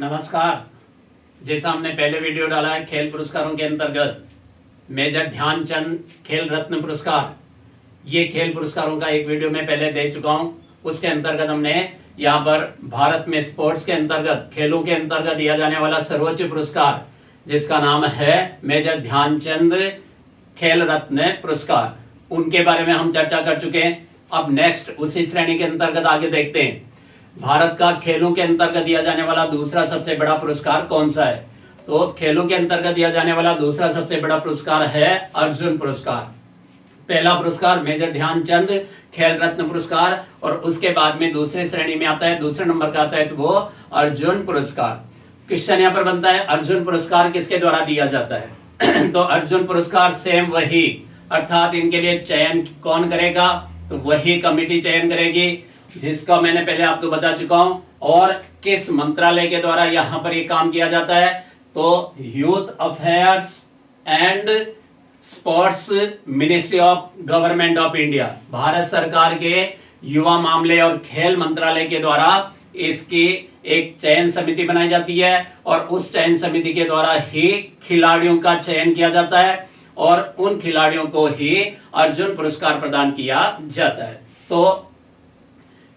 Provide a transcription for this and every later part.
नमस्कार। जैसा हमने पहले वीडियो डाला है खेल पुरस्कारों के अंतर्गत मेजर ध्यानचंद खेल रत्न पुरस्कार, ये खेल पुरस्कारों का एक वीडियो मैं पहले दे चुका हूं। उसके अंतर्गत हमने यहाँ पर भारत में स्पोर्ट्स के अंतर्गत खेलों के अंतर्गत दिया जाने वाला सर्वोच्च पुरस्कार जिसका नाम है मेजर ध्यानचंद खेल रत्न पुरस्कार, उनके बारे में हम चर्चा कर चुके हैं। अब नेक्स्ट उसी श्रेणी के अंतर्गत आगे देखते हैं भारत का खेलों के अंतर्गत दिया जाने वाला दूसरा सबसे बड़ा पुरस्कार कौन सा है। तो खेलों के अंतर्गत दिया जाने वाला दूसरा सबसे बड़ा पुरस्कार है अर्जुन पुरस्कार। पहला पुरस्कार मेजर ध्यानचंद खेल रत्न पुरस्कार और उसके बाद में दूसरे श्रेणी में आता है, दूसरे नंबर का आता है तो वो अर्जुन पुरस्कार। क्वेश्चन यहाँ पर बनता है अर्जुन पुरस्कार किसके द्वारा दिया जाता है तो अर्जुन पुरस्कार सेम वही, अर्थात इनके लिए चयन कौन करेगा, तो वही कमेटी चयन करेगी जिसका मैंने पहले आपको बता चुका हूं। और किस मंत्रालय के द्वारा यहां पर ये काम किया जाता है, तो youth affairs and sports ministry of government of India, Bharat सरकार के युवा मामले और खेल मंत्रालय के द्वारा इसकी एक चयन समिति बनाई जाती है और उस चयन समिति के द्वारा ही खिलाड़ियों का चयन किया जाता है और उन खिलाड़ियों को ही अर्जुन पुरस्कार प्रदान किया जाता है। तो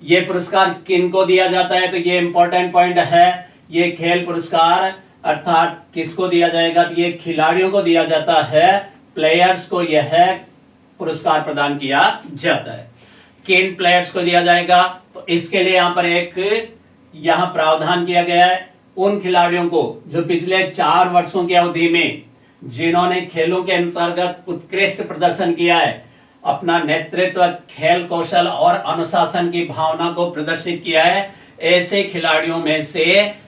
ये पुरस्कार किन को दिया जाता है, तो ये इंपॉर्टेंट पॉइंट है। ये खेल पुरस्कार अर्थात किसको दिया जाएगा, तो ये खिलाड़ियों को दिया जाता है, प्लेयर्स को यह पुरस्कार प्रदान किया जाता है। किन प्लेयर्स को दिया जाएगा, तो इसके लिए यहां पर एक यहां प्रावधान किया गया है। उन खिलाड़ियों को जो पिछले 4 वर्षों की अवधि में जिन्होंने खेलों के अंतर्गत उत्कृष्ट प्रदर्शन किया है, अपना नेतृत्व, खेल कौशल और अनुशासन की भावना को प्रदर्शित किया है, ऐसे खिलाड़ियों में से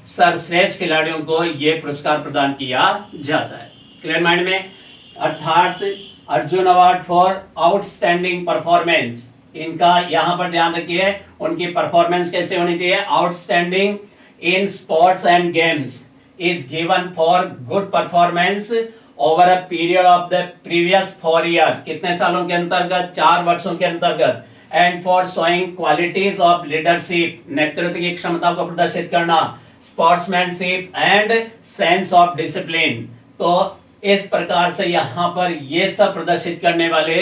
सर्वश्रेष्ठ खिलाड़ियों को यह पुरस्कार प्रदान किया जाता है। क्लियर माइंड में, अर्थात Arjun award for outstanding performance, इनका यहां पर ध्यान रखिए, उनकी परफॉर्मेंस कैसे होनी चाहिए। Outstanding in sports and games is given for good performance over a period of the previous 4 year, कितने सालों के अंतर्गत, 4 वर्षों के अंतर्गत, and for showing qualities of leadership, नेतृत्व की क्षमता को प्रदर्शित करना, sportsmanship and sense of discipline. तो इस प्रकार से यहां पर ये सब प्रदर्शित करने वाले,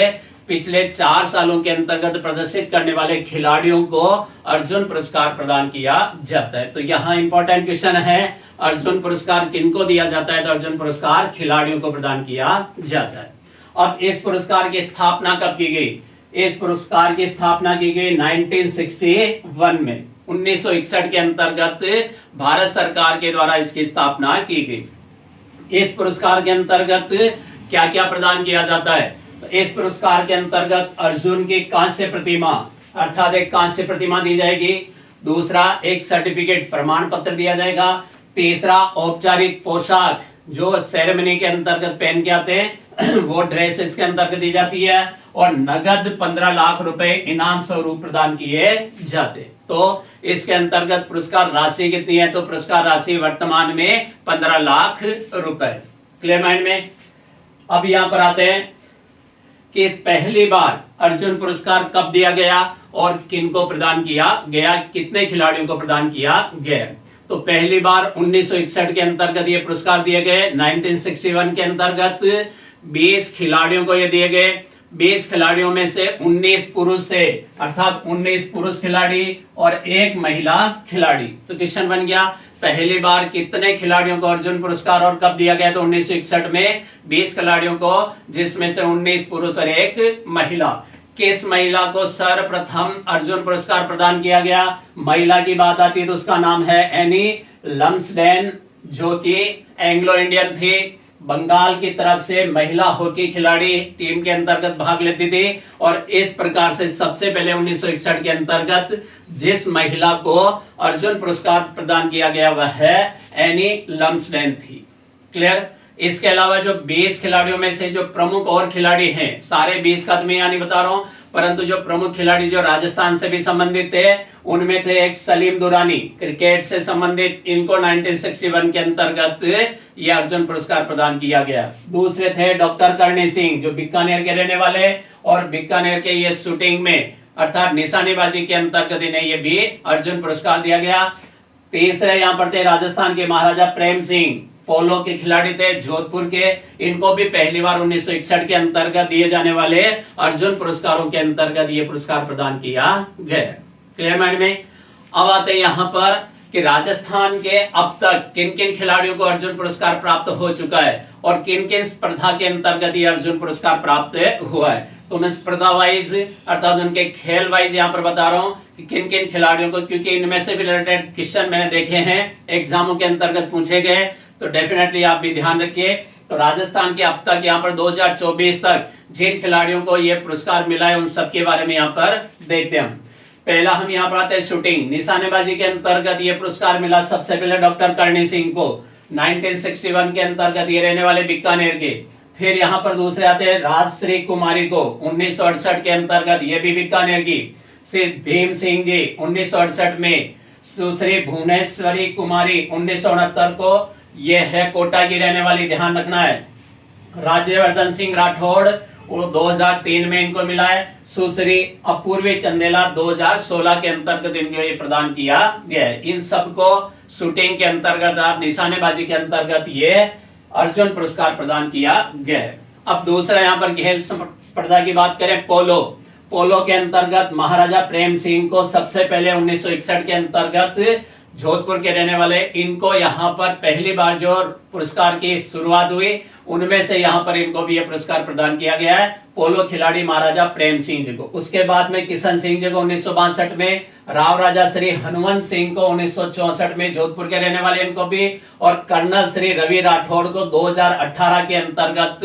पिछले 4 सालों के अंतर्गत प्रदर्शित करने वाले खिलाड़ियों को अर्जुन पुरस्कार प्रदान किया जाता है। तो यहाँ इंपॉर्टेंट क्वेश्चन है, अर्जुन पुरस्कार किनको दिया जाता है, तो अर्जुन पुरस्कार खिलाड़ियों को प्रदान किया जाता है। अब इस पुरस्कार की स्थापना कब की गई, इस पुरस्कार की स्थापना की गई 1961 में, 1961 के अंतर्गत भारत सरकार के द्वारा इसकी स्थापना की गई। इस पुरस्कार के अंतर्गत क्या क्या प्रदान किया जाता है, तो इस पुरस्कार के अंतर्गत अर्जुन की कांस्य प्रतिमा, अर्थात एक कांस्य प्रतिमा दी जाएगी। दूसरा, एक सर्टिफिकेट प्रमाण पत्र दिया जाएगा। तीसरा, औपचारिक पोशाक जो सेरेमनी के अंतर्गत पहन के आते हैं वो ड्रेस इसके अंतर्गत दी जाती है और नगद 15 लाख रुपए इनाम स्वरूप प्रदान किए जाते। तो इसके अंतर्गत पुरस्कार राशि कितनी है, तो पुरस्कार राशि वर्तमान में 15 लाख रुपए। क्लियर माइंड में। अब यहां पर आते हैं कि पहली बार अर्जुन पुरस्कार कब दिया गया और किनको प्रदान किया गया, कितने खिलाड़ियों को प्रदान किया गया। तो पहली बार 1961 के अंतर्गत ये पुरस्कार दिए गए। 1961 के अंतर्गत 20 खिलाड़ियों को ये दिए गए। 20 खिलाड़ियों में से 19 पुरुष थे, अर्थात 19 पुरुष खिलाड़ी और 1 महिला खिलाड़ी। तो क्वेश्चन बन गया, पहली बार कितने खिलाड़ियों को अर्जुन पुरस्कार और कब दिया गया, तो 1961 में 20 खिलाड़ियों को, जिसमें से 19 पुरुष और 1 महिला। किस महिला को सर्वप्रथम अर्जुन पुरस्कार प्रदान किया गया, महिला की बात आती है तो उसका नाम है एनी लम्सडेन, जो कि एंग्लो इंडियन थी, बंगाल की तरफ से महिला हॉकी खिलाड़ी टीम के अंतर्गत भाग लेती थी। और इस प्रकार से सबसे पहले 1961 के अंतर्गत जिस महिला को अर्जुन पुरस्कार प्रदान किया गया वह है एनी लम्सडेन थी। क्लियर। इसके अलावा जो 20 खिलाड़ियों में से जो प्रमुख और खिलाड़ी हैं, सारे 20 का तो मैं यहाँ नहीं बता रहा हूं, परंतु जो प्रमुख खिलाड़ी जो राजस्थान से भी संबंधित थे उनमें थे एक सलीम दुरानी, क्रिकेट से संबंधित, इनको 1961 के अंतर्गत ये अर्जुन पुरस्कार प्रदान किया गया। दूसरे थे डॉक्टर करणी सिंह जो बीकानेर के रहने वाले, और बीकानेर के ये शूटिंग में अर्थात निशानेबाजी के अंतर्गत इन्हें ये भी अर्जुन पुरस्कार दिया गया। तीसरे यहाँ पर थे राजस्थान के महाराजा प्रेम सिंह, पोलो के खिलाड़ी थे, जोधपुर के। इनको भी पहली बार 1961 के अंतर्गत दिए जाने वाले अर्जुन पुरस्कारों के अंतर्गत ये पुरस्कार प्रदान किया गया। क्लियर माइंड में? अब आते हैं यहाँ पर कि राजस्थान के अब तक किन किन खिलाड़ियों को अर्जुन पुरस्कार प्राप्त हो चुका है और किन किन स्पर्धा के अंतर्गत ये अर्जुन पुरस्कार प्राप्त हुआ है। तो मैं स्पर्धा वाइज अर्थात उनके खेल वाइज यहाँ पर बता रहा हूँ कि किन किन खिलाड़ियों को, क्योंकि इनमें से भी रिलेटेड क्वेश्चन मैंने देखे हैं, एग्जामों के अंतर्गत पूछे गए, तो डेफिनेटली आप भी ध्यान रखिए। तो राजस्थान के अब तक यहाँ पर 2024 तक जिन खिलाड़ियों को यह पुरस्कार मिला है उन सब के बारे में यहाँ पर देखते हैं। पहला हम यहाँ पर आते हैं शूटिंग, निशानेबाजी के अंतर्गत ये पुरस्कार मिला सबसे पहले डॉक्टर करणी सिंह को 1961 के अंतर्गत, ये रहने वाले बीकानेर के। फिर यहाँ पर दूसरे आते हैं राजश्री कुमारी को 1968 के अंतर्गत, ये भी बीकानेर की। श्री भीम सिंह जी 1968 में, सुश्री भुवनेश्वरी कुमारी 1969 को, ये है कोटा की रहने वाली, ध्यान रखना है। राज्यवर्धन सिंह राठौड़ वो 2003 में इनको मिला है। सुश्री अपूर्वी चंदेला 2016 के अंतर्गत इनको ये प्रदान किया गया है। इन सबको शूटिंग के अंतर्गत, निशानेबाजी के अंतर्गत ये अर्जुन पुरस्कार प्रदान किया गया है। अब दूसरा यहाँ पर खेल स्पर्धा की बात करें, पोलो। पोलो के अंतर्गत महाराजा प्रेम सिंह को सबसे पहले 1961 के अंतर्गत जोधपुर के रहने वाले, इनको यहाँ पर पहली बार जो पुरस्कार की शुरुआत हुई उनमें से यहाँ पर इनको भी यह पुरस्कार प्रदान किया गया है, पोलो खिलाड़ी महाराजा प्रेम सिंह जी को। उसके बाद में किशन सिंह जी को 1962 में, राव राजा श्री हनुमंत सिंह को 1964 में, जोधपुर के रहने वाले इनको भी, और कर्नल श्री रवि राठौड़ को 2018 के अंतर्गत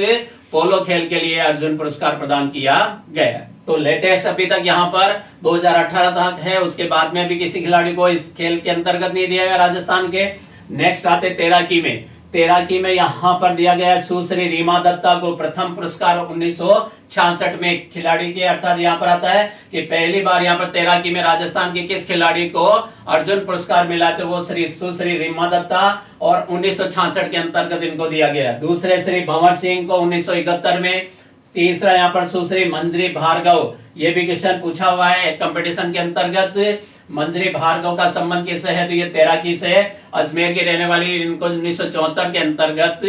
पोलो खेल के लिए अर्जुन पुरस्कार प्रदान किया गया। तो लेटेस्ट अभी तक यहाँ पर 2018 तक है, उसके बाद में भी किसी खिलाड़ी को इस खेल के अंतर्गत नहीं दिया गया राजस्थान के। नेक्स्ट आते तैराकी में। तैराकी में यहाँ पर दिया गया सुश्री रीमा दत्ता को प्रथम पुरस्कार 1966 में खिलाड़ी के, अर्थात यहाँ पर आता है कि पहली बार यहाँ पर तैराकी में राजस्थान के किस खिलाड़ी को अर्जुन पुरस्कार मिला, तो वो सुश्री रीमा दत्ता, और 1966 के अंतर्गत इनको दिया गया। दूसरे श्री भंवर सिंह को 1971 में। तीसरा यहाँ पर सुश्री मंजरी भार्गव, ये भी क्वेश्चन पूछा हुआ है कंपटीशन के अंतर्गत। मंजरी भार्गव का संबंध किससे है, तो ये तैराकी से, अजमेर की रहने वाली, इनको 1974 के अंतर्गत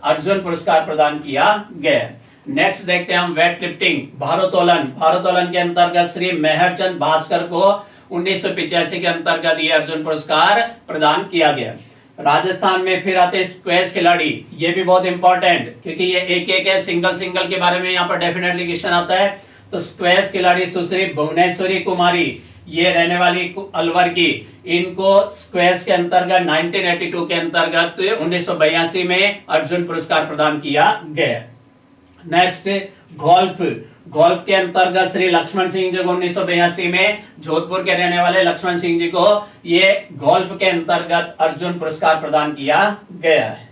अर्जुन पुरस्कार प्रदान किया गया। नेक्स्ट देखते हैं हम वेट लिफ्टिंग, भारोत्तोलन। भारोत्तोलन के अंतर्गत श्री मेहरचंद भास्कर को 1985 के अंतर्गत ये अर्जुन पुरस्कार प्रदान किया गया। राजस्थान में फिर आते स्क्वैश खिलाड़ी, ये भी बहुत इंपॉर्टेंट, क्योंकि ये एक एक है, सिंगल के बारे में यहाँ पर डेफिनेटली क्वेश्चन आता है। तो स्क्वैश खिलाड़ी सुश्री भुवनेश्वरी कुमारी, ये रहने वाली अलवर की, इनको स्क्वैश के अंतर्गत 1982 के अंतर्गत 1982 में अर्जुन पुरस्कार प्रदान किया गया। Next golf. गोल्फ के अंतर्गत श्री लक्ष्मण सिंह जी को 1982 में, जोधपुर के रहने वाले लक्ष्मण सिंह जी को ये गोल्फ के अंतर्गत अर्जुन पुरस्कार प्रदान किया गया है।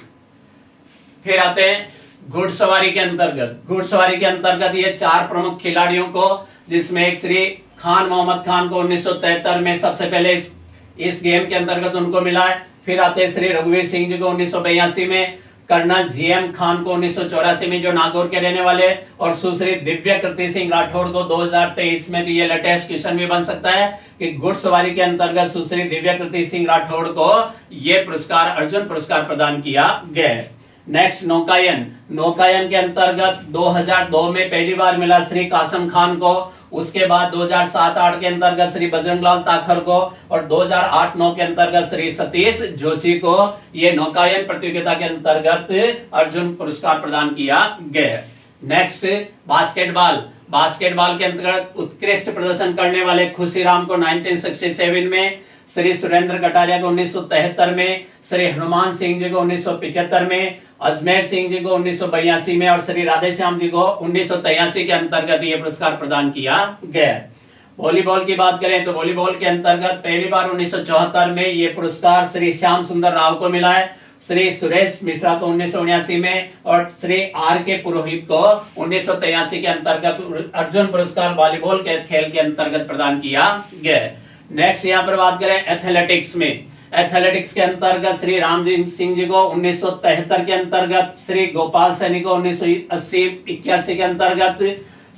फिर आते हैं घुड़सवारी के अंतर्गत। घुड़सवारी के अंतर्गत ये चार प्रमुख खिलाड़ियों को, जिसमें एक श्री खान मोहम्मद खान को 1973 में सबसे पहले इस गेम के अंतर्गत उनको मिला है। फिर आते श्री रघुवीर सिंह जी को 1982 में, कर्नल जीएम खान को 1984 में जो नागौर के रहने वाले, और सुश्री दिव्य कृति सिंह राठौड़ को 2023 में। ये लेटेस्ट क्वेश्चन भी बन सकता है कि घुड़सवारी के अंतर्गत सुश्री दिव्य कृति सिंह राठौड़ को ये पुरस्कार अर्जुन पुरस्कार प्रदान किया गया है। नेक्स्ट नौकायन। नौकायन के अंतर्गत 2002 में पहली बार मिला श्री कासम खान को, उसके बाद 2007-8 के अंतर्गत श्री बजरंगलाल ताखर को, और 2008-9 के अंतर्गत श्री सतीश जोशी को ये नौकायन प्रतियोगिता के अंतर्गत अर्जुन पुरस्कार प्रदान किया गया। Next basketball. बास्केटबॉल के अंतर्गत उत्कृष्ट प्रदर्शन करने वाले खुशीराम को 1967 में, श्री सुरेंद्र कटारिया को 1973 में, श्री हनुमान सिंह जी को 1975 में, अजमेर सिंह जी को 1982 में, और श्री राधेश्याम जी को 1983 के अंतर्गत ये पुरस्कार प्रदान किया गया। वॉलीबॉल की बात करें तो वॉलीबॉल के अंतर्गत पहली बार 1974 में ये पुरस्कार श्री श्याम सुंदर राव को मिला है, श्री सुरेश मिश्रा को 1979 में, और श्री आर के पुरोहित को 1983 के अंतर्गत अर्जुन पुरस्कार वॉलीबॉल के खेल के अंतर्गत प्रदान किया गया। नेक्स्ट यहाँ पर बात करें एथलेटिक्स में। एथलेटिक्स के अंतर्गत श्री रामजीत सिंह जी को 1973 के अंतर्गत, श्री गोपाल सैनी को 1980-81 के अंतर्गत,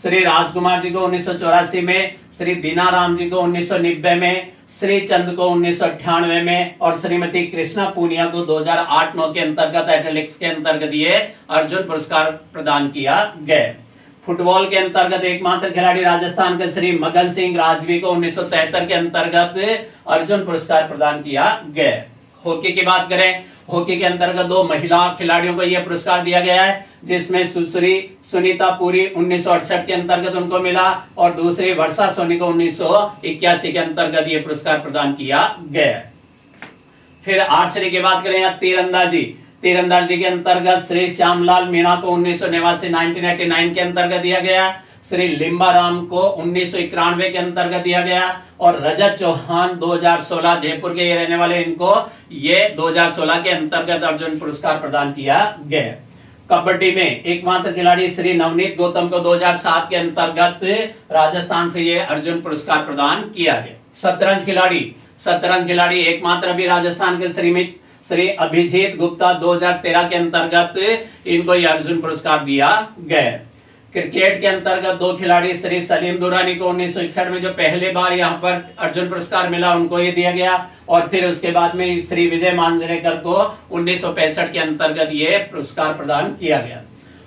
श्री राजकुमार जी को 1984 में, श्री दीना राम जी को 1990 में, श्री चंद को 1998 में और श्रीमती कृष्णा पूनिया को 2008-9 के अंतर्गत एथलेटिक्स के अंतर्गत ये अर्जुन पुरस्कार प्रदान किया गया। फुटबॉल के अंतर्गत एकमात्र खिलाड़ी राजस्थान के श्री मगन सिंह राजवी को 1973 के अंतर्गत अर्जुन पुरस्कार प्रदान किया गया। हॉकी की बात करें, हॉकी के अंतर्गत 2 महिला खिलाड़ियों को यह पुरस्कार दिया गया है, जिसमें सुश्री सुनीता पुरी 1968 के अंतर्गत उनको मिला और दूसरी वर्षा सोनी को 1981 के अंतर्गत यह पुरस्कार प्रदान किया गया। फिर आर्चरी की बात करें या तीरंदाजी के अंतर्गत श्री श्यामलाल मीणा को 1989 के अंतर्गत दिया गया, श्री लिम्बाराम को 1991 के अंतर्गत दिया गया और रजत चौहान 2016 जयपुर के ये रहने वाले, इनको ये 2016 के अंतर्गत अर्जुन पुरस्कार प्रदान किया गया। कबड्डी में एकमात्र खिलाड़ी श्री नवनीत गौतम को 2007 के अंतर्गत राजस्थान से ये अर्जुन पुरस्कार प्रदान किया गया। शतरंज खिलाड़ी एकमात्र अभी राजस्थान के श्री अभिजीत गुप्ता 2013 के अंतर्गत इनको यह अर्जुन पुरस्कार दिया गया। क्रिकेट के अंतर्गत 2 खिलाड़ी श्री सलीम दुरानी को 1961 में जो पहले बार यहाँ पर अर्जुन पुरस्कार मिला उनको ये दिया गया और फिर उसके बाद में श्री विजय मांजरेकर को 1965 के अंतर्गत ये पुरस्कार प्रदान किया गया।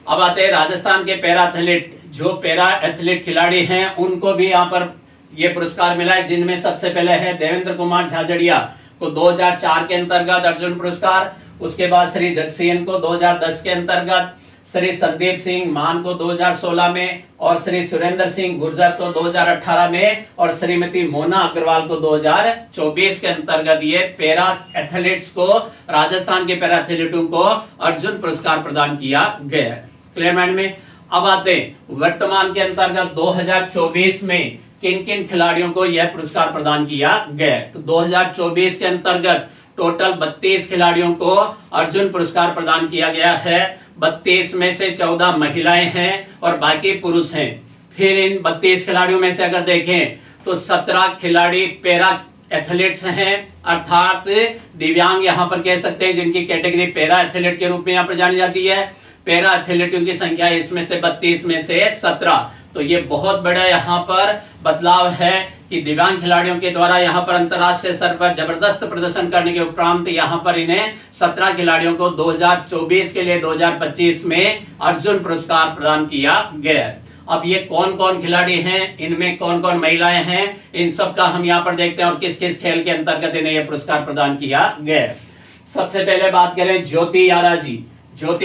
अब आते हैं राजस्थान के पैरा एथलीट खिलाड़ी हैं, उनको भी यहाँ पर ये पुरस्कार मिला है, जिनमें सबसे पहले है देवेंद्र कुमार झाझड़िया को 2004 के अंतर्गत अर्जुन पुरस्कार, उसके बाद श्री जगसीन को 2010 के अंतर्गत, श्री संदीप सिंह मान को 2016 में और श्री सुरेंद्र सिंह गुर्जर को 2018 में और श्रीमती मोना अग्रवाल को 2024 के अंतर्गत ये पैरा एथलीट्स को, राजस्थान के पैरा एथलीटों को अर्जुन पुरस्कार प्रदान किया गया। क्लियर माइंड में? अब आते हैं वर्तमान के अंतर्गत 2024 में किन किन खिलाड़ियों को यह पुरस्कार प्रदान किया गया। तो 2024 के अंतर्गत टोटल 32 खिलाड़ियों को अर्जुन पुरस्कार प्रदान किया गया है। 32 में से 14 महिलाएं हैं और बाकी पुरुष हैं। फिर इन 32 खिलाड़ियों में से अगर देखें तो 17 खिलाड़ी पैरा एथलीट्स हैं, अर्थात दिव्यांग यहाँ पर कह सकते हैं, जिनकी कैटेगरी पैरा एथलीट के रूप में यहाँ पर जानी जाती है। पैरा एथलीटों की संख्या इसमें से 32 में से 17, तो ये बहुत बड़ा यहाँ पर बदलाव है कि दिव्यांग खिलाड़ियों के द्वारा यहाँ पर अंतरराष्ट्रीय स्तर पर जबरदस्त प्रदर्शन करने के उपरांत यहाँ पर इन्हें 17 खिलाड़ियों को 2024 के लिए 2025 में अर्जुन पुरस्कार प्रदान किया गया। अब ये कौन कौन खिलाड़ी हैं, इनमें कौन कौन महिलाएं हैं, इन सब का हम यहाँ पर देखते हैं और किस किस खेल के अंतर्गत इन्हें यह पुरस्कार प्रदान किया गया। सबसे पहले बात करें ज्योति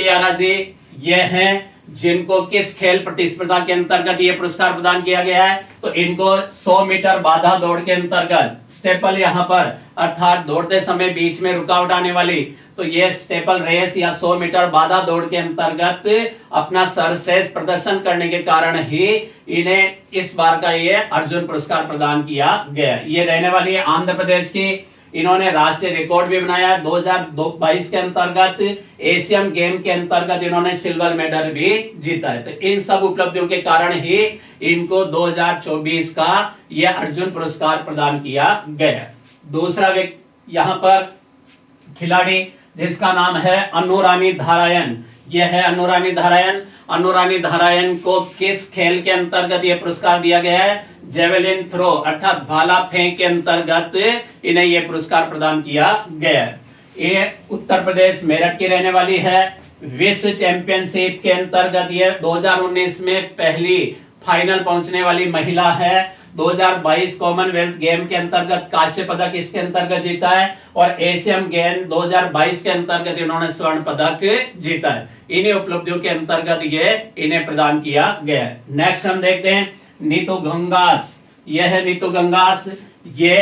आरा जी ये हैं जिनको किस खेल प्रतिस्पर्धा के अंतर्गत ये पुरस्कार प्रदान किया गया है। तो इनको 100 मीटर बाधा दौड़ के अंतर्गत स्टेपल यहाँ पर, अर्थात दौड़ते समय बीच में रुकावट आने वाली, तो ये स्टेपल रेस या 100 मीटर बाधा दौड़ के अंतर्गत अपना सर्वश्रेष्ठ प्रदर्शन करने के कारण ही इन्हें इस बार का ये अर्जुन पुरस्कार प्रदान किया गया। ये रहने वाली है आंध्र प्रदेश की। इन्होंने राष्ट्रीय रिकॉर्ड भी बनाया। 2022 के अंतर्गत एशियन गेम के अंतर्गत इन्होंने सिल्वर मेडल भी जीता है। तो इन सब उपलब्धियों के कारण ही इनको 2024 का यह अर्जुन पुरस्कार प्रदान किया गया। दूसरा व्यक्ति यहाँ पर खिलाड़ी जिसका नाम है अनुरानी धारायन, यह है अनुरानी धारायन। अनुरानी धारायन को किस खेल के अंतर्गत यह पुरस्कार दिया गया है? जेवेलिन थ्रो अर्थात भाला फेंक के अंतर्गत इन्हें यह पुरस्कार प्रदान किया गया। ये उत्तर प्रदेश मेरठ की रहने वाली है। विश्व चैंपियनशिप के अंतर्गत ये 2019 में पहली फाइनल पहुंचने वाली महिला है। 2022 कॉमनवेल्थ गेम के अंतर्गत कांस्य पदक इसके अंतर्गत जीता है और एशियन गेम 2022 के अंतर्गत इन्होंने स्वर्ण पदक जीता है। इन्हीं उपलब्धियों के अंतर्गत ये इन्हें प्रदान किया गया है। नेक्स्ट हम देखते हैं नीतू गंगास। यह है नीतू गंगास। ये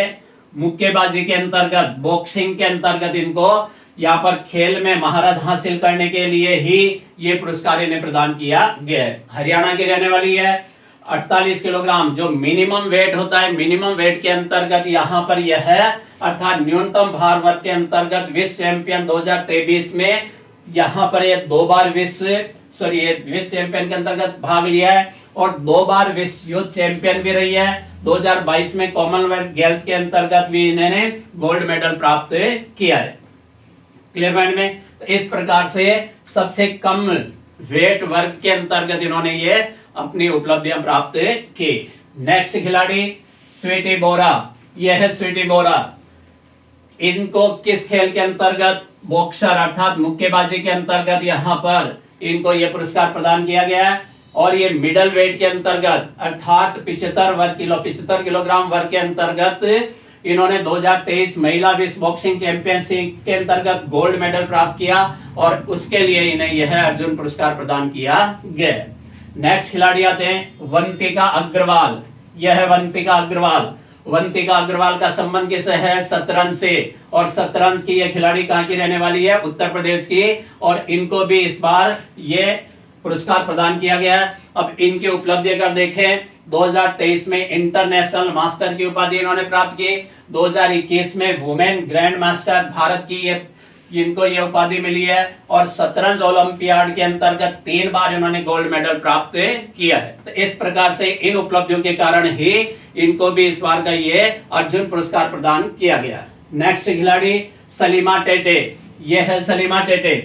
मुक्केबाजी के अंतर्गत, बॉक्सिंग के अंतर्गत इनको यहाँ पर खेल में महारत हासिल करने के लिए ही ये पुरस्कार इन्हें प्रदान किया गया है। हरियाणा की रहने वाली है। 48 किलोग्राम जो मिनिमम वेट होता है, मिनिमम वेट के अंतर्गत यहाँ पर यह है, अर्थात न्यूनतम भार वर्ग के अंतर्गत विश्व चैंपियन 2023 में यहाँ पर ये 2 बार विश्व चैंपियन के अंतर्गत भाग लिया है और 2 बार विश्व यूथ चैंपियन भी रही है। 2022 में कॉमनवेल्थ गेम्स के अंतर्गत भी इन्होंने गोल्ड मेडल प्राप्त किया है। क्लियर माइंड में? तो इस प्रकार से सबसे कम वेट वर्ग के अंतर्गत इन्होंने ये अपनी उपलब्धियां प्राप्त की। नेक्स्ट खिलाड़ी स्वीटी बोरा। यह है स्वीटी बोरा। इनको किस खेल के अंतर्गत, बॉक्सर अर्थात मुक्केबाजी के अंतर्गत यहाँ पर इनको यह पुरस्कार प्रदान किया गया है। और ये मिडल वेट के अंतर्गत अर्थात 75 किलोग्राम वर्ग के अंतर्गत इन्होंने 2023 महिला विश्व बॉक्सिंग चैंपियनशिप के अंतर्गत गोल्ड मेडल प्राप्त किया और उसके लिए इन्हें यह अर्जुन पुरस्कार प्रदान किया गया। नेक्स्ट खिलाड़ी आते हैं वंतिका अग्रवाल। यह है वंतिका अग्रवाल। वंतिका अग्रवाल का संबंध किससे है? शतरंज से। और शतरंज की यह खिलाड़ी कहां की रहने वाली है? उत्तर प्रदेश की। और इनको भी इस बार ये पुरस्कार प्रदान किया गया है। अब इनकी उपलब्धि अगर देखें, 2023 में इंटरनेशनल मास्टर की उपाधि इन्होंने प्राप्त की। 2021 में वुमेन ग्रैंड मास्टर भारत की इनको ये उपाधि मिली है। और शतरंज ओलंपियाड के अंतर्गत 3 बार इन्होंने गोल्ड मेडल प्राप्त किया है। तो इस प्रकार से इन उपलब्धियों के कारण ही इनको भी इस बार का ये अर्जुन पुरस्कार प्रदान किया गया। नेक्स्ट खिलाड़ी सलीमा टेटे। ये है सलीमा टेटे।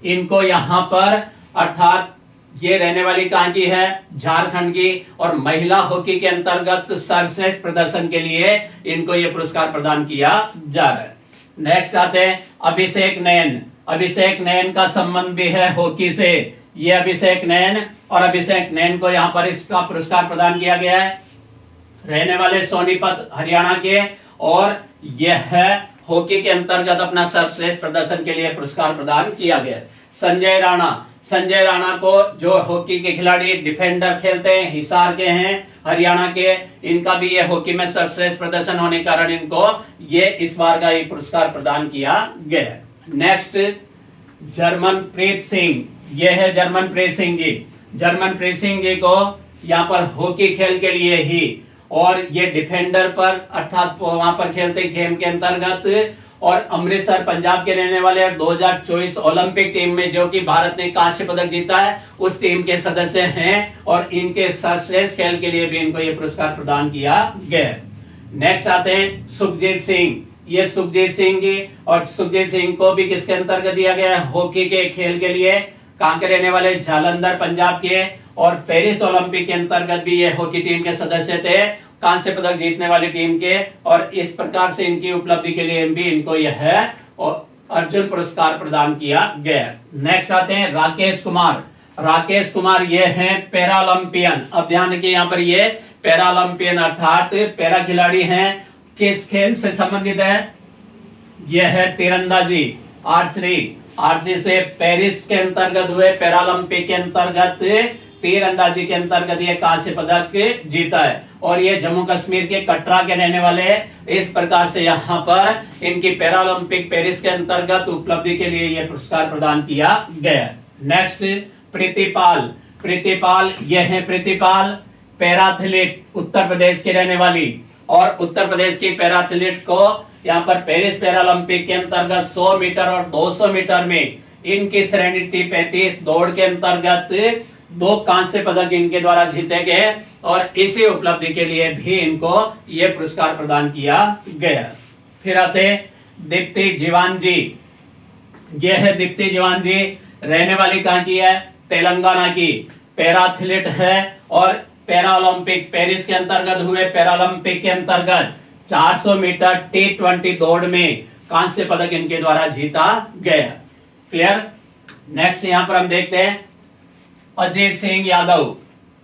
इनको यहाँ पर अर्थात ये रहने वाली कहां की है? झारखंड की। और महिला हॉकी के अंतर्गत सर्वश्रेष्ठ प्रदर्शन के लिए इनको ये पुरस्कार प्रदान किया जा रहा है। नेक्स्ट आते हैं अभिषेक नयन। अभिषेक नयन का संबंध भी है हॉकी से। ये अभिषेक नयन और अभिषेक नयन को यहाँ पर इसका पुरस्कार प्रदान किया गया है। रहने वाले सोनीपत हरियाणा के और यह है हॉकी के अंतर्गत अपना सर्वश्रेष्ठ प्रदर्शन के लिए पुरस्कार प्रदान किया गया। संजय राणा। संजय राणा को जो हॉकी के खिलाड़ी डिफेंडर खेलते हैं, हिसार के हैं, हरियाणा के, इनका भी ये हॉकी में सर्वश्रेष्ठ प्रदर्शन होने के कारण इनको ये इस बार का ये पुरस्कार प्रदान किया गया। नेक्स्ट जर्मनप्रीत सिंह। ये है जर्मनप्रीत सिंह जी। जर्मनप्रीत सिंह जी को यहाँ पर हॉकी खेल के लिए ही और ये डिफेंडर पर अर्थात वहां पर खेलते खेल के अंतर्गत और अमृतसर पंजाब के रहने वाले 2024 ओलंपिक टीम में जो कि भारत ने कांस्य पदक जीता है उस टीम के सदस्य हैं। और इनके सर्वश्रेष्ठ खेल के लिए भी इनको ये पुरस्कार प्रदान किया गया। नेक्स्ट आते हैं सुखजीत सिंह। ये सुखजीत सिंह जी और सुखजीत सिंह को भी किसके अंतर्गत दिया गया है? हॉकी के खेल के लिए। कहां के रहने वाले? जालंधर पंजाब के। और पेरिस ओलंपिक के अंतर्गत भी ये हॉकी टीम के सदस्य थे, कांस्य पदक जीतने वाली टीम के। और इस प्रकार से इनकी उपलब्धि के लिए भी इनको यह अर्जुन पुरस्कार प्रदान किया गया। नेक्स्ट आते हैं राकेश कुमार। राकेश कुमार ये हैं पैरालंपियन। अब ध्यान रखिए यहाँ पर ये पैरालंपियन अर्थात पैरा खिलाड़ी हैं। किस खेल से संबंधित है? यह है तीरंदाजी, आर्चरी। आर्चरी से पेरिस के अंतर्गत हुए पैरालंपिक के अंतर्गत तीरंदाजी के अंतर्गत ये कांस्य पदक जीता है। और ये जम्मू कश्मीर के कटरा के रहने वाले हैं। इस प्रकार से यहाँ पर इनकी पैरालंपिक पेरिस के अंतर्गत उपलब्धि के लिए यह पुरस्कार प्रदान किया गया। नेक्स्ट प्रीतिपाल। प्रीतिपाल ये है प्रीतिपाल पैराथलीट, उत्तर प्रदेश की रहने वाली। और उत्तर प्रदेश की पैराथलीट को यहाँ पर पेरिस पैरालंपिक के अंतर्गत 100 मीटर और 200 मीटर में इनकी श्रेणी 35 दौड़ के अंतर्गत 2 कांस्य पदक इनके द्वारा जीते गए। और इसी उपलब्धि के लिए भी इनको यह पुरस्कार प्रदान किया गया। फिर आते दीप्ति जीवान जी। यह है दीप्ति जीवान जी, रहने वाली कहां की है? तेलंगाना की। पैराथलीट है और पैरालंपिक पेरिस के अंतर्गत हुए पैरालंपिक के अंतर्गत 400 मीटर T20 दौड़ में कांस्य पदक इनके द्वारा जीता गया। क्लियर? नेक्स्ट यहां पर हम देखते हैं अजीत सिंह यादव।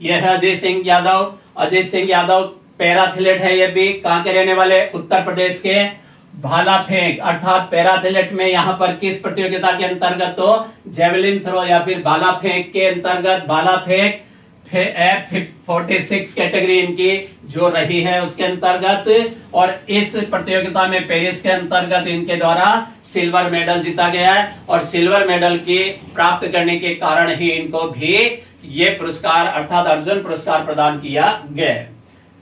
यह है अजीत सिंह यादव। अजीत सिंह यादव पैराथलीट है। ये भी कहां के रहने वाले? उत्तर प्रदेश के। भाला फेंक अर्थात पैराथलीट में यहाँ पर किस प्रतियोगिता के अंतर्गत? तो जेवलिन थ्रो या फिर भाला फेंक के अंतर्गत भाला फेंक F46 कैटेगरी इनकी जो रही है उसके अंतर्गत। और इस प्रतियोगिता में पेरिस के अंतर्गत इनके द्वारा सिल्वर मेडल जीता गया है। और सिल्वर मेडल की प्राप्त करने के कारण ही इनको भी ये पुरस्कार अर्थात अर्जुन पुरस्कार प्रदान किया गया।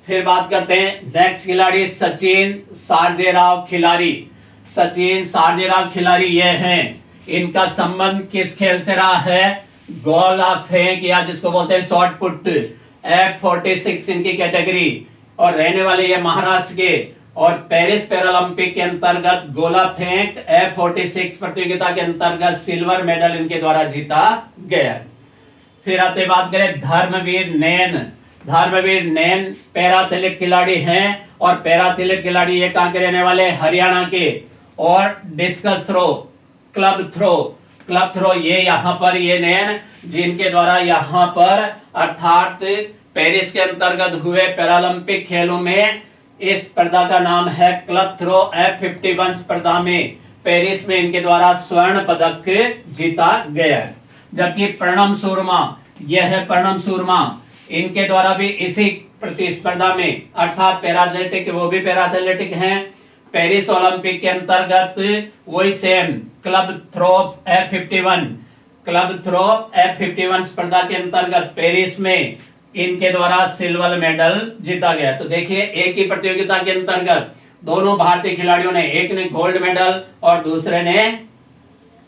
फिर बात करते हैं नेक्स्ट खिलाड़ी सचिन सार्जेराव खिलाड़ी। सचिन सार्जेराव खिलाड़ी ये हैं। इनका संबंध किस खेल से रहा है? गोला फेंक या जिसको बोलते हैं शॉर्ट पुट, F46 इनकी कैटेगरी। और रहने वाले ये महाराष्ट्र के। और पेरिस पैरालंपिक के अंतर्गत गोला फेंक F46 प्रतियोगिता के अंतर्गत सिल्वर मेडल इनके द्वारा जीता गया। फिर आते बात करें धर्मवीर नैन। धर्मवीर नैन पैराथलीट खिलाड़ी हैं और पैराथलीट खिलाड़ी ये कहां के रहने वाले, हरियाणा के। और डिस्कस थ्रो, क्लब थ्रो ये यहां पर ये नैन जिनके द्वारा यहां पर अर्थात पेरिस के अंतर्गत हुए पैरालंपिक खेलों में इस स्पर्धा का नाम है क्लब थ्रो F51 स्पर्धा में पेरिस में इनके द्वारा स्वर्ण पदक जीता गया है। जबकि प्रणम सूरमा, यह है प्रणम सूरमा, इनके द्वारा भी इसी प्रतिस्पर्धा में अर्थात पैराथलेटिक, वो भी पैराथलेटिक हैं, पेरिस ओलंपिक के अंतर्गत वही सेम क्लब थ्रो F51 स्पर्धा के अंतर्गत पेरिस में इनके द्वारा सिल्वर मेडल जीता गया। तो देखिए एक ही प्रतियोगिता के अंतर्गत दोनों भारतीय खिलाड़ियों ने, एक ने गोल्ड मेडल और दूसरे ने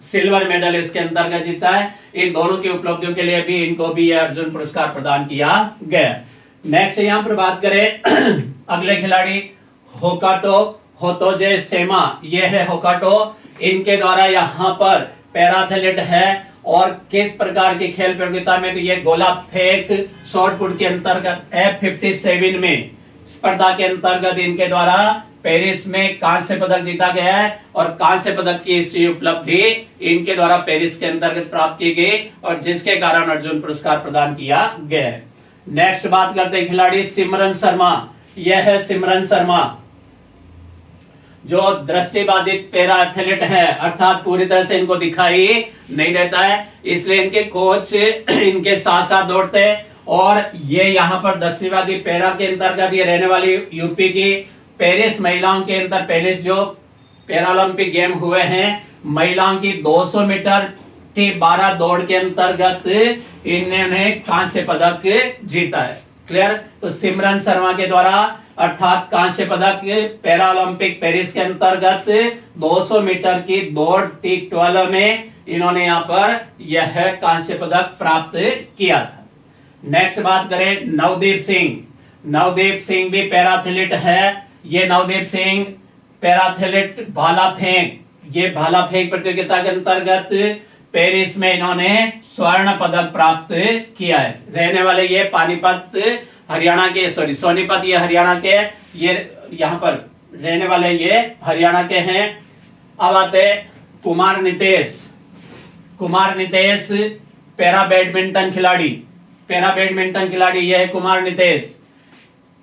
सिल्वर मेडल इसके अंतर्गत जीता है। इन दोनों की उपलब्धियों के लिए भी इनको भी यह अर्जुन पुरस्कार प्रदान किया गया। नेक्स्ट यहां पर बात करें अगले खिलाड़ी होकाटो होतोजे सेमा, ये है होकाटो, इनके द्वारा यहाँ पर पैराथलीट है और किस प्रकार की खेल प्रतियोगिता में, तो ये गोला फेंक शॉटपुट के अंतर्गत F57 में स्पर्धा के अंतर्गत इनके द्वारा पेरिस में कांस्य पदक जीता गया है और कांस्य पदक की इस उपलब्धि इनके द्वारा पेरिस के अंतर्गत प्राप्त की गई और जिसके कारण अर्जुन पुरस्कार प्रदान किया गया है। नेक्स्ट बात करते हैं खिलाड़ी सिमरन शर्मा, यह है सिमरन शर्मा जो दृष्टिबाधित पैरा एथलीट है, अर्थात पूरी तरह से इनको दिखाई नहीं देता है, इसलिए इनके कोच इनके साथ साथ दौड़ते हैं। और ये यहाँ पर दृष्टिबाधित पैरा के अंतर्गत ये रहने वाली यूपी की पेरिस महिलाओं के अंदर पेरिस जो पैरालंपिक गेम हुए हैं महिलाओं की 200 मीटर की 12 दौड़ के अंतर्गत इन्होंने कांस्य पदक जीता है। क्लियर। तो सिमरन शर्मा के द्वारा अर्थात कांस्य पदक पैरालंपिक पेरिस के अंतर्गत 200 मीटर की दौड़ T12 में इन्होंने यहाँ पर यह कांस्य पदक प्राप्त किया था। नेक्स्ट बात करें नवदीप सिंह, नवदीप सिंह भी पैराथलीट है। ये नवदीप सिंह पैराथलीट भाला फेंक, ये भाला फेंक प्रतियोगिता के अंतर्गत पेरिस में इन्होंने स्वर्ण पदक प्राप्त किया है। रहने वाले ये पानीपत हरियाणा के, सोनीपत ये हरियाणा के, ये यहाँ पर रहने वाले ये हरियाणा के हैं। अब आते कुमार नितेश, कुमार नितेश पैरा बैडमिंटन खिलाड़ी, पैरा बैडमिंटन खिलाड़ी ये है कुमार नितेश।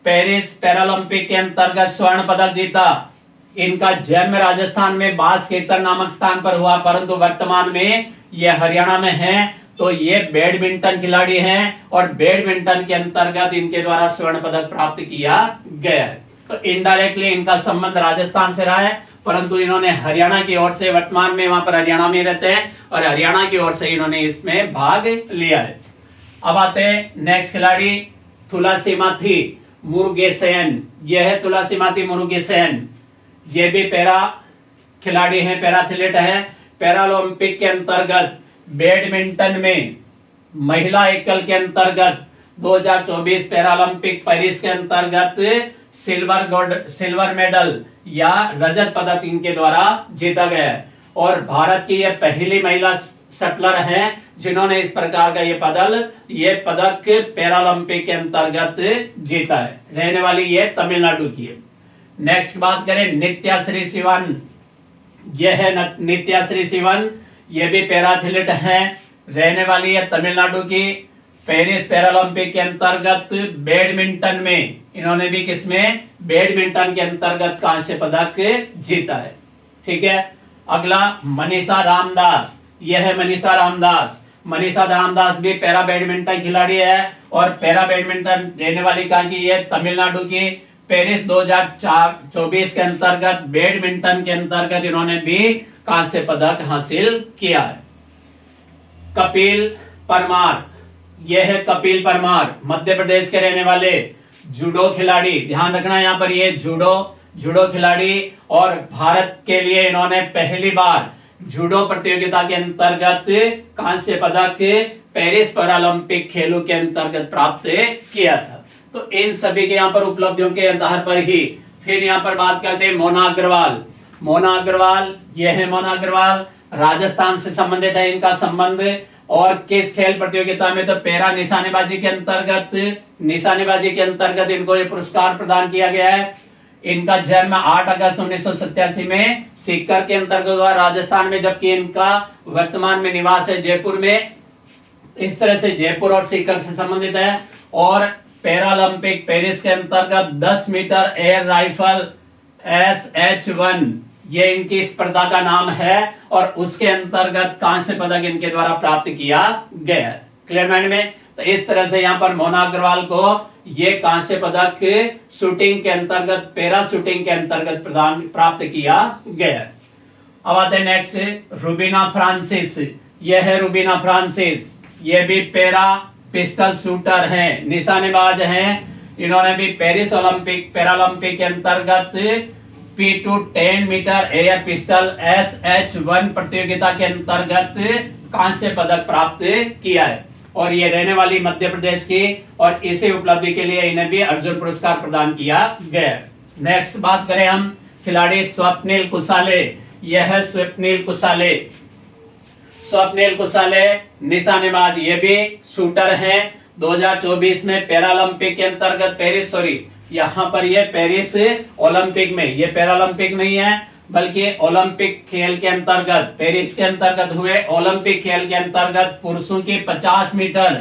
पेरिस पैरालंपिक के अंतर्गत स्वर्ण पदक जीता। इनका जन्म राजस्थान में बास कीर्तन नामक स्थान पर हुआ, परंतु वर्तमान में यह हरियाणा में है। तो ये बैडमिंटन खिलाड़ी हैं और बैडमिंटन के अंतर्गत इनके द्वारा स्वर्ण पदक प्राप्त किया गया है। तो इनडायरेक्टली इनका संबंध राजस्थान से रहा है, परंतु इन्होंने हरियाणा की ओर से, वर्तमान में वहां पर हरियाणा में रहते हैं और हरियाणा की ओर से इन्होंने इसमें भाग लिया है। अब आते हैं नेक्स्ट खिलाड़ी तुलसीमाथी मुरुगेसेन, यह है तुलसीमाथी मुरुगेसेन। ये भी पैरा खिलाड़ी हैं, पैराथलीट है। पैरालंपिक के अंतर्गत बैडमिंटन में महिला एकल के अंतर्गत 2024 पैरालंपिक पेरिस के अंतर्गत सिल्वर मेडल या रजत पदक इनके द्वारा जीता गया है और भारत की यह पहली महिला शटलर है जिन्होंने इस प्रकार का ये पदक पैरालंपिक के अंतर्गत जीता है। रहने वाली ये तमिलनाडु की है। नेक्स्ट बात करें नित्याश्री सिवन, यह है नित्याश्री सिवन, ये भी पैराथलीट है। रहने वाली है तमिलनाडु की। पेरिस पैरालंपिक के अंतर्गत बैडमिंटन में इन्होंने भी किसमें, बैडमिंटन के अंतर्गत कांस्य पदक जीता है। ठीक है। अगला मनीषा रामदास, यह है मनीषा रामदास। मनीषा रामदास भी पैरा बैडमिंटन खिलाड़ी है और पैरा बैडमिंटन रहने वाली कहां की, ये तमिलनाडु की। पेरिस 2024 के अंतर्गत बैडमिंटन के अंतर्गत इन्होंने भी कांस्य पदक हासिल किया है। कपिल परमार, यह है कपिल परमार, मध्य प्रदेश के रहने वाले जूडो खिलाड़ी। ध्यान रखना यहाँ पर ये जूडो खिलाड़ी और भारत के लिए इन्होंने पहली बार जूडो प्रतियोगिता के अंतर्गत कांस्य पदक पेरिस पैरालंपिक खेलों के अंतर्गत प्राप्त किया था। तो इन सभी के यहाँ पर उपलब्धियों के आधार पर ही फिर यहाँ पर बात करते हैं मोना अग्रवाल। मोना अग्रवाल, यह है मोना अग्रवाल, राजस्थान से संबंधित है इनका संबंध। और किस खेल प्रतियोगिता में, तो पैरा निशानेबाजी के अंतर्गत, निशानेबाजी के अंतर्गत इनको ये पुरस्कार प्रदान किया गया है। इनका जन्म 8 अगस्त 1987 में सीकर के अंतर्गत हुआ राजस्थान में, जबकि इनका वर्तमान में निवास है जयपुर में। इस तरह से जयपुर और सीकर से संबंधित है। और पैरालंपिक पेरिस के अंतर्गत 10 मीटर एयर राइफल SH1 ये इनकी स्पर्धा का नाम है और उसके अंतर्गत कांस्य पदक इनके द्वारा प्राप्त किया गया। क्लियर माइंड में? तो इस तरह से यहाँ पर मोना अग्रवाल को ये कांस्य पदक शूटिंग के अंतर्गत, पैरा शूटिंग के अंतर्गत प्रदान प्राप्त किया गया। अब आते हैं नेक्स्ट, रूबीना फ्रांसिस। यह है रूबीना फ्रांसिस, ये भी पैरा पिस्टल शूटर हैं, निशानेबाज हैं। इन्होंने भी पेरिस ओलंपिक पैरालंपिक के अंतर्गत P2 10 metre air pistol SH1 प्रतियोगिता के अंतर्गत कांस्य पदक प्राप्त किया है और ये रहने वाली मध्य प्रदेश की, और इसी उपलब्धि के लिए इन्हें भी अर्जुन पुरस्कार प्रदान किया गया। नेक्स्ट बात करें हम खिलाड़ी स्वप्निल कुसाले। यह है स्वप्निल कुसाले। स्वप्निल कुसाले निशानेबाज, ये भी शूटर हैं। 2024 में पैरालंपिक के अंतर्गत यहाँ पर ये पेरिस ओलंपिक में, ये पैरालंपिक नहीं है बल्कि ओलंपिक खेल के अंतर्गत, पेरिस के अंतर्गत हुए ओलंपिक खेल के अंतर्गत पुरुषों की 50 मीटर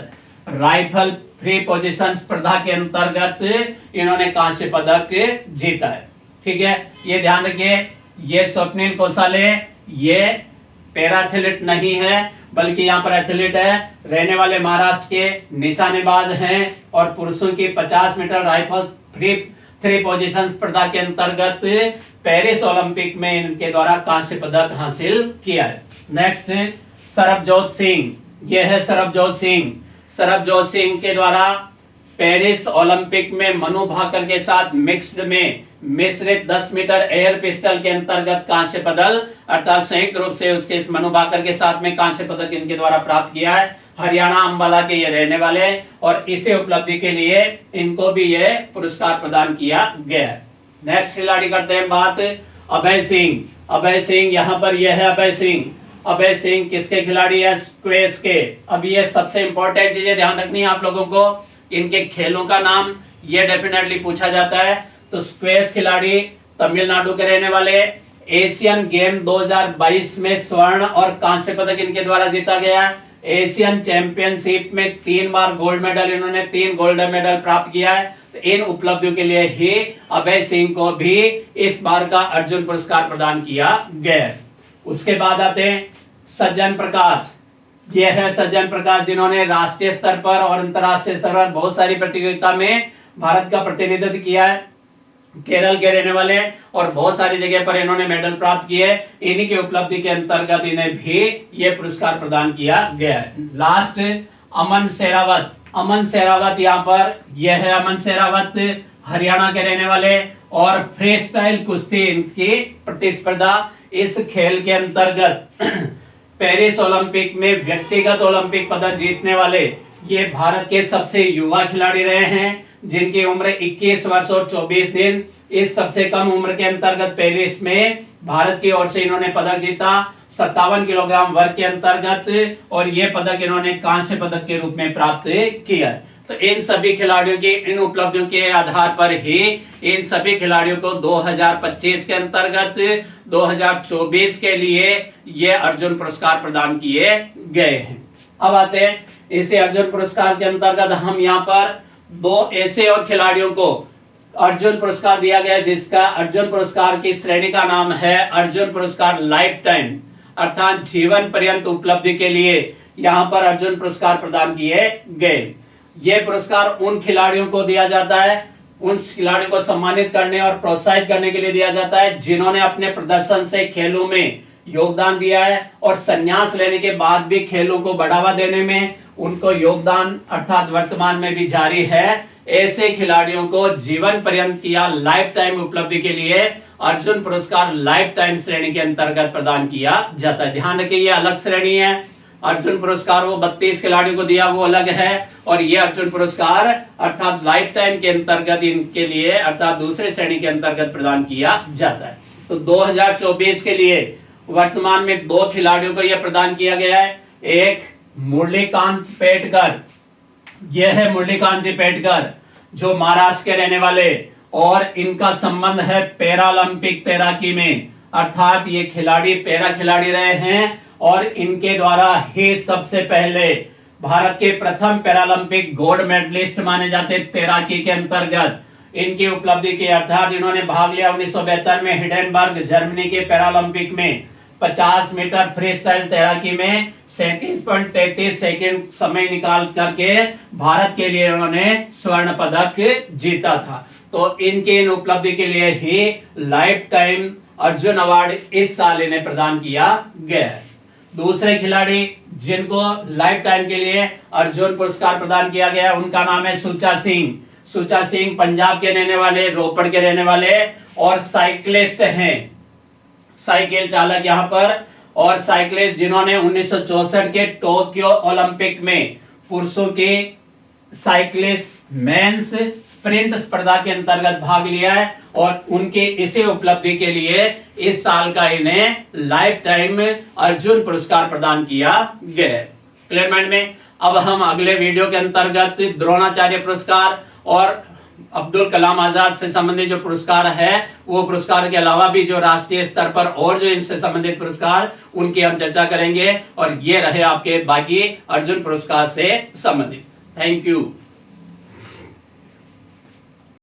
राइफल फ्री पोजीशन स्पर्धा के अंतर्गत इन्होंने कांस्य पदक जीता है। ठीक है, ये ध्यान रखिए, ये स्वप्निल कुसाले ये पैरा एथलीट नहीं है बल्कि यहाँ पर एथलीट है, रहने वाले महाराष्ट्र के, निशानेबाज हैं और पुरुषों की 50 मीटर राइफल थ्री पोजीशन स्पर्धा के अंतर्गत पेरिस ओलंपिक में इनके द्वारा कांस्य पदक हासिल किया है। नेक्स्ट सरबजोत सिंह, यह है सरबजोत सिंह। सरबजोत सिंह के द्वारा पेरिस ओलंपिक में मनु भाकर के साथ मिक्स्ड में मिश्रित 10 मीटर एयर पिस्टल के अंतर्गत कांस्य पदक अर्थात संयुक्त रूप से उसके इस मनु भाकर के साथ में कांस्य पदक इनके द्वारा प्राप्त किया है। हरियाणा अंबाला के ये रहने वाले और इसी उपलब्धि के लिए इनको भी ये पुरस्कार प्रदान किया गया है। नेक्स्ट खिलाड़ी करते हैं बात अभय सिंह। अभय सिंह, यहाँ पर यह है अभय सिंह। अभय सिंह किसके खिलाड़ी है? स्क्वैश के। अब ये सबसे इंपॉर्टेंट चीजें ध्यान रखनी है आप लोगों को, इनके खेलों का नाम ये डेफिनेटली पूछा जाता है। तो स्क्वैश खिलाड़ी तमिलनाडु के रहने वाले, एशियन गेम 2022 में स्वर्ण और कांस्य पदक इनके द्वारा जीता गया। एशियन चैंपियनशिप में 3 बार गोल्ड मेडल, इन्होंने 3 गोल्डन मेडल प्राप्त किया है। तो इन उपलब्धियों के लिए ही अभय सिंह को भी इस बार का अर्जुन पुरस्कार प्रदान किया गया। उसके बाद आते हैं सज्जन प्रकाश। यह है सज्जन प्रकाश, जिन्होंने राष्ट्रीय स्तर पर और अंतरराष्ट्रीय स्तर पर बहुत सारी प्रतियोगिता में भारत का प्रतिनिधित्व किया है। केरल के रहने वाले और बहुत सारी जगह पर इन्होंने मेडल प्राप्त किए। इन्हीं की उपलब्धि के अंतर्गत इन्हें भी यह पुरस्कार प्रदान किया गया है। लास्ट अमन शेरावत। अमन शेरावत यहाँ पर यह है अमन शेरावत, हरियाणा के रहने वाले और फ्री स्टाइल कुश्ती इनकी प्रतिस्पर्धा। इस खेल के अंतर्गत पेरिस ओलंपिक में व्यक्तिगत ओलंपिक पदक जीतने वाले ये भारत के सबसे युवा खिलाड़ी रहे हैं, जिनकी उम्र 21 वर्ष और 24 दिन। इस सबसे कम उम्र के अंतर्गत पेरिस में भारत की ओर से इन्होंने पदक जीता 57 किलोग्राम वर्ग के अंतर्गत, और यह पदक इन्होंने कांस्य पदक के रूप में प्राप्त किया। तो इन सभी खिलाड़ियों की इन उपलब्धियों के आधार पर ही इन सभी खिलाड़ियों को 2025 के अंतर्गत 2024 के लिए ये अर्जुन पुरस्कार प्रदान किए गए हैं। अब आते हैं इसे अर्जुन पुरस्कार के अंतर्गत हम यहाँ पर 2 ऐसे और खिलाड़ियों को अर्जुन पुरस्कार दिया गया, जिसका अर्जुन पुरस्कार की श्रेणी का नाम है अर्जुन पुरस्कार लाइफ टाइम, अर्थात जीवन पर्यंत उपलब्धि के लिए यहाँ पर अर्जुन पुरस्कार प्रदान किए गए। ये पुरस्कार उन खिलाड़ियों को दिया जाता है, उन खिलाड़ियों को सम्मानित करने और प्रोत्साहित करने के लिए दिया जाता है जिन्होंने अपने प्रदर्शन से खेलों में योगदान दिया है और संन्यास लेने के बाद भी खेलों को बढ़ावा देने में उनको योगदान अर्थात वर्तमान में भी जारी है। ऐसे खिलाड़ियों को जीवन पर्यंत या लाइफ टाइम उपलब्धि के लिए अर्जुन पुरस्कार लाइफ टाइम श्रेणी के अंतर्गत प्रदान किया जाता है। ध्यान रखिए, ये अलग श्रेणी है। अर्जुन पुरस्कार वो 32 खिलाड़ियों को दिया वो अलग है, और ये अर्जुन पुरस्कार अर्थात लाइफ टाइम के अंतर्गत इनके लिए अर्थात दूसरे श्रेणी के अंतर्गत प्रदान किया जाता है। तो 2024 के लिए वर्तमान में 2 खिलाड़ियों को यह प्रदान किया गया है। एक मुरलीकांत पेटकर, यह है मुरलीकांत जी पेटकर जो महाराष्ट्र के रहने वाले और इनका संबंध है पैरालंपिक तैराकी में, अर्थात ये खिलाड़ी पैरा खिलाड़ी रहे हैं और इनके द्वारा ही सबसे पहले भारत के प्रथम पैरालंपिक गोल्ड मेडलिस्ट माने जाते तैराकी के अंतर्गत। इनकी उपलब्धि की अर्थात इन्होंने भाग लिया 1972 में हिडेनबर्ग जर्मनी के पैरालंपिक में 50 मीटर फ्री स्टाइल तैराकी में 37.33 सेकंड समय निकाल करके भारत के लिए उन्होंने स्वर्ण पदक जीता था। तो इनके इन उपलब्धि के लिए ही लाइफ टाइम अर्जुन अवार्ड इस साल इन्हें प्रदान किया गया है। दूसरे खिलाड़ी जिनको लाइफ टाइम के लिए अर्जुन पुरस्कार प्रदान किया गया उनका नाम है सुचा सिंह। सुचा सिंह पंजाब के रहने वाले, रोपड़ के रहने वाले और साइक्लिस्ट हैं, साइकिल चालक यहां पर, और साइक्लिस्ट जिन्होंने 1964 के टोक्यो ओलंपिक में पुरुषों की साइक्लिस्ट मेंस स्प्रिंट स्पर्धा के अंतर्गत भाग लिया है और उनके इसी उपलब्धि के लिए इस साल का इन्हें लाइफ टाइम अर्जुन पुरस्कार प्रदान किया गया है। क्लियर माइंड में? अब हम अगले वीडियो के अंतर्गत द्रोणाचार्य पुरस्कार और अब्दुल कलाम आजाद से संबंधित जो पुरस्कार है वो पुरस्कार के अलावा भी जो राष्ट्रीय स्तर पर और जो इनसे संबंधित पुरस्कार उनकी हम चर्चा करेंगे। और ये रहे आपके बाकी अर्जुन पुरस्कार से संबंधित। Thank you.